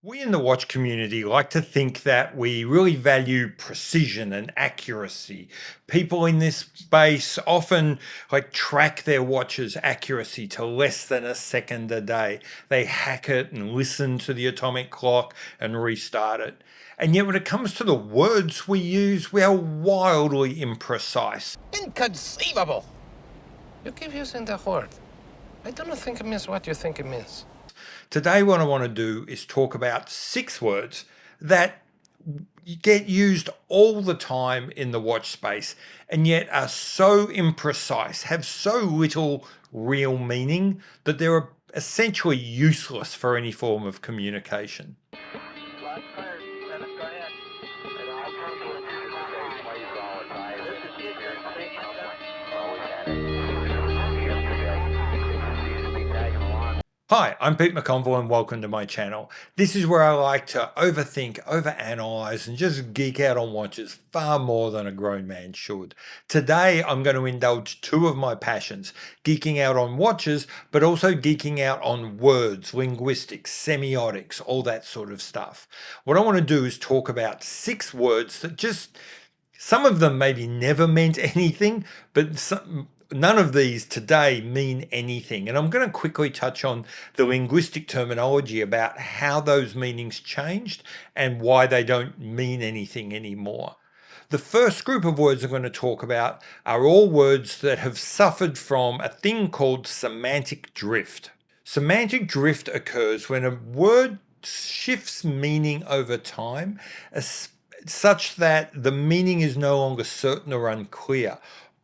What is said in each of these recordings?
We in the watch community like to think that we really value precision and accuracy. People in this space often track their watch's accuracy to less than a second a day. They hack it and listen to the atomic clock and restart it. And yet when it comes to the words we use, we are wildly imprecise. Inconceivable! You keep using the word. I don't think it means what you think it means. Today, what I want to do is talk about 6 words that get used all the time in the watch space and yet are so imprecise, have so little real meaning that they're essentially useless for any form of communication. Hi, I'm Pete McConville and welcome to my channel. This is where I like to overthink, overanalyze and just geek out on watches far more than a grown man should. Today I'm going to indulge 2 of my passions, geeking out on watches but also geeking out on words, linguistics, semiotics, all that sort of stuff. What I want to do is talk about 6 words that some of them maybe never meant anything, but none of these today mean anything. And I'm going to quickly touch on the linguistic terminology about how those meanings changed and why they don't mean anything anymore. The first group of words I'm going to talk about are all words that have suffered from a thing called semantic drift. Semantic drift occurs when a word shifts meaning over time, such that the meaning is no longer certain or unclear.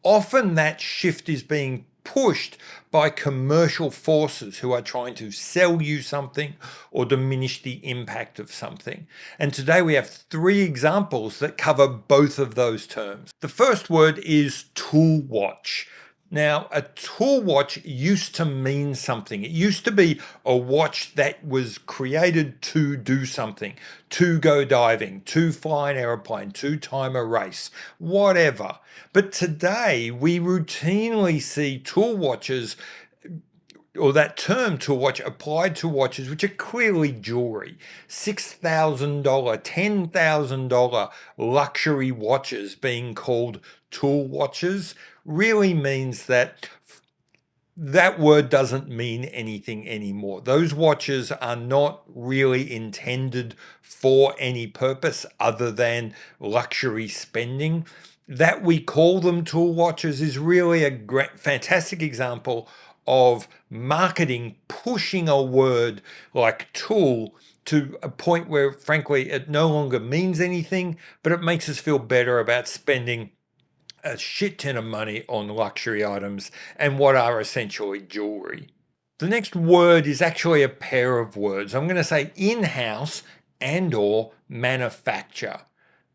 Often that shift is being pushed by commercial forces who are trying to sell you something or diminish the impact of something. And today we have 3 examples that cover both of those terms. The first word is tool watch. Now, a tool watch used to mean something. It used to be a watch that was created to do something, to go diving, to fly an aeroplane, to time a race, whatever. But today, we routinely see tool watches, or that term tool watch, applied to watches which are clearly jewelry. $6,000, $10,000 luxury watches being called tool watches really means that word doesn't mean anything anymore. Those watches are not really intended for any purpose other than luxury spending. That we call them tool watches is really a fantastic example of marketing pushing a word like tool to a point where, frankly, it no longer means anything, but it makes us feel better about spending a shit ton of money on luxury items and what are essentially jewelry. The next word is actually a pair of words. I'm going to say in-house and or manufacture.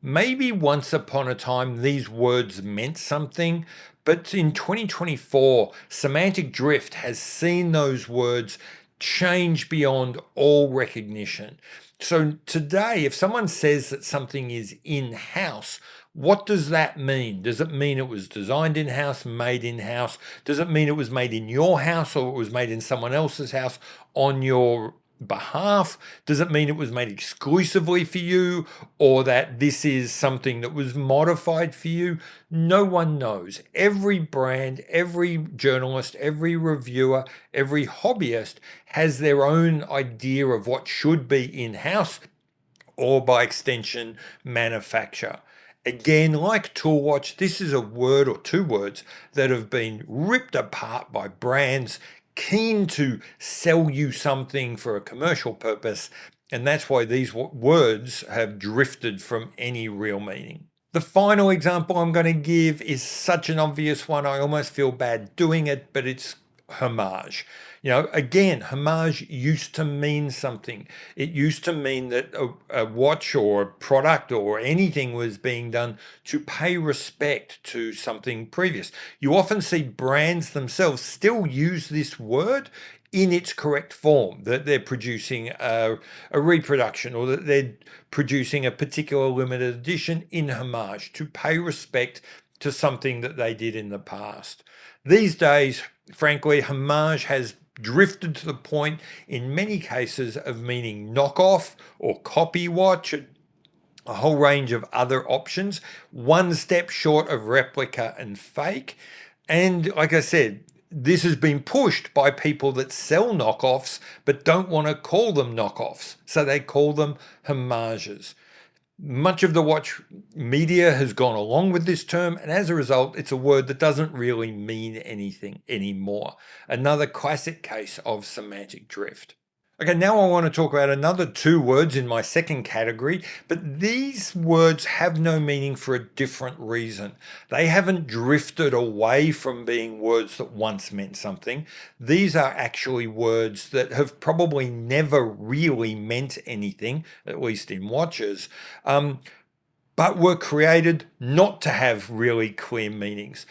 Maybe once upon a time these words meant something, but in 2024, semantic drift has seen those words change beyond all recognition. So today, if someone says that something is in-house, what does that mean? Does it mean it was designed in-house, made in-house? Does it mean it was made in your house or it was made in someone else's house on your behalf? Does it mean it was made exclusively for you, or that this is something that was modified for you? No one knows. Every brand, every journalist, every reviewer, every hobbyist has their own idea of what should be in-house or, by extension, manufacture. Again, like tool watch, this is a word or 2 words that have been ripped apart by brands keen to sell you something for a commercial purpose, and that's why these words have drifted from any real meaning. The final example I'm going to give is such an obvious one, I almost feel bad doing it, but it's homage. Again, homage used to mean something. It used to mean that a watch or a product or anything was being done to pay respect to something previous. You often see brands themselves still use this word in its correct form, that they're producing a reproduction or that they're producing a particular limited edition in homage to pay respect to something that they did in the past. These days, frankly, homage has drifted to the point in many cases of meaning knockoff or copy watch, a whole range of other options, one step short of replica and fake. And like I said, this has been pushed by people that sell knockoffs but don't want to call them knockoffs, so they call them homages. Much of the watch media has gone along with this term, and as a result, it's a word that doesn't really mean anything anymore. Another classic case of semantic drift. Okay, now I want to talk about another two words in my second category, but these words have no meaning for a different reason. They haven't drifted away from being words that once meant something. These are actually words that have probably never really meant anything, at least in watches, but were created not to have really clear meanings.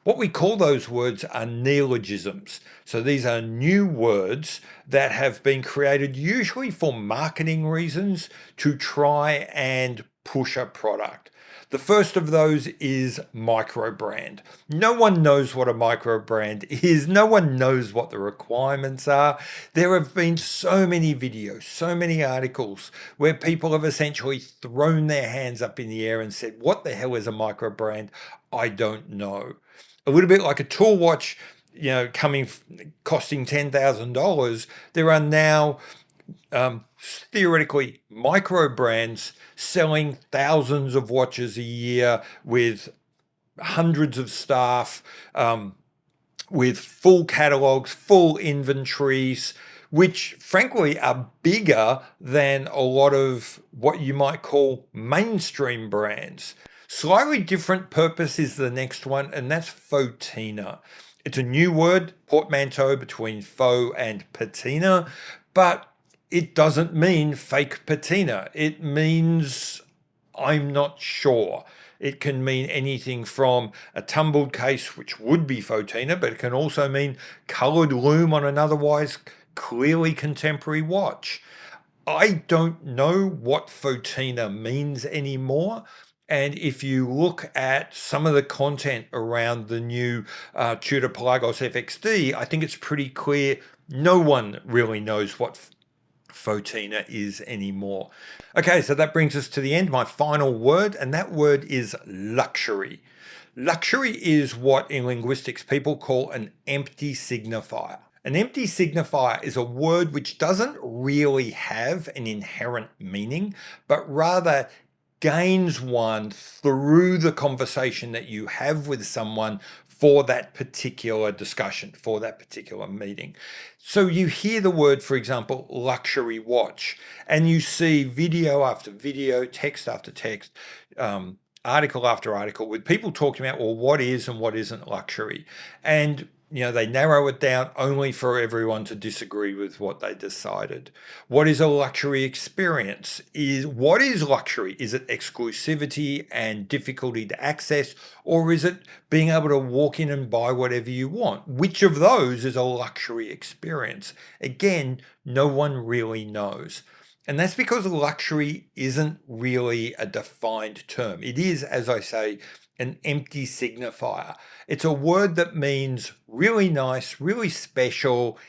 What we call those words are neologisms. So these are new words that have been created usually for marketing reasons to try and push a product. The first of those is micro brand. No one knows what a micro brand is. No one knows what the requirements are. There have been so many videos, so many articles where people have essentially thrown their hands up in the air and said, what the hell is a micro brand? I don't know. A little bit like a tool watch, costing $10,000. There are now theoretically micro brands selling thousands of watches a year with hundreds of staff, with full catalogs, full inventories, which frankly are bigger than a lot of what you might call mainstream brands. Slightly different purpose is the next one, and that's photina. It's a new word, portmanteau between faux and patina, but it doesn't mean fake patina. It means I'm not sure. It can mean anything from a tumbled case, which would be photina, but it can also mean coloured lume on an otherwise clearly contemporary watch. I don't know what photina means anymore. And if you look at some of the content around the new Tudor Pelagos FXD, I think it's pretty clear no one really knows what photina is anymore. Okay, so that brings us to the end, my final word, and that word is luxury. Luxury is what in linguistics people call an empty signifier. An empty signifier is a word which doesn't really have an inherent meaning, but rather gains one through the conversation that you have with someone for that particular discussion, for that particular meeting. So you hear the word, for example, luxury watch, and you see video after video, text after text, article after article with people talking about, well, what is and what isn't luxury. And they narrow it down only for everyone to disagree with what they decided. What is a luxury experience? What is luxury? Is it exclusivity and difficulty to access, or is it being able to walk in and buy whatever you want? Which of those is a luxury experience? Again, no one really knows. And that's because luxury isn't really a defined term. It is, as I say, an empty signifier. It's a word that means really nice, really special,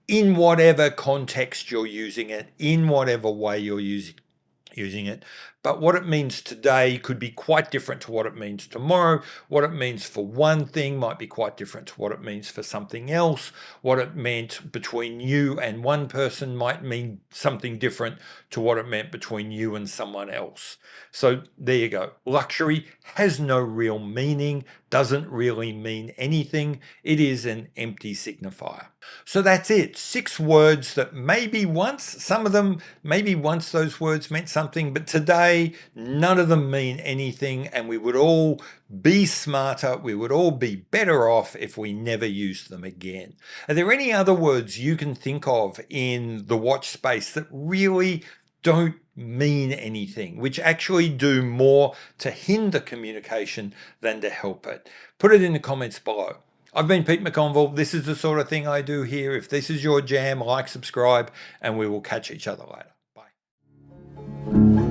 in whatever context you're using it, in whatever way you're using it. But what it means today could be quite different to what it means tomorrow. What it means for one thing might be quite different to what it means for something else. What it meant between you and one person might mean something different to what it meant between you and someone else. So there you go. Luxury has no real meaning, doesn't really mean anything. It is an empty signifier. So that's it. 6 words that maybe once, some of them, maybe once those words meant something, but today none of them mean anything, and we would all be smarter, we would all be better off if we never used them again. Are there any other words you can think of in the watch space that really don't mean anything, which actually do more to hinder communication than to help it? Put it in the comments below. I've been Pete McConville. This is the sort of thing I do here. If this is your jam, like, subscribe, and we will catch each other later. Bye.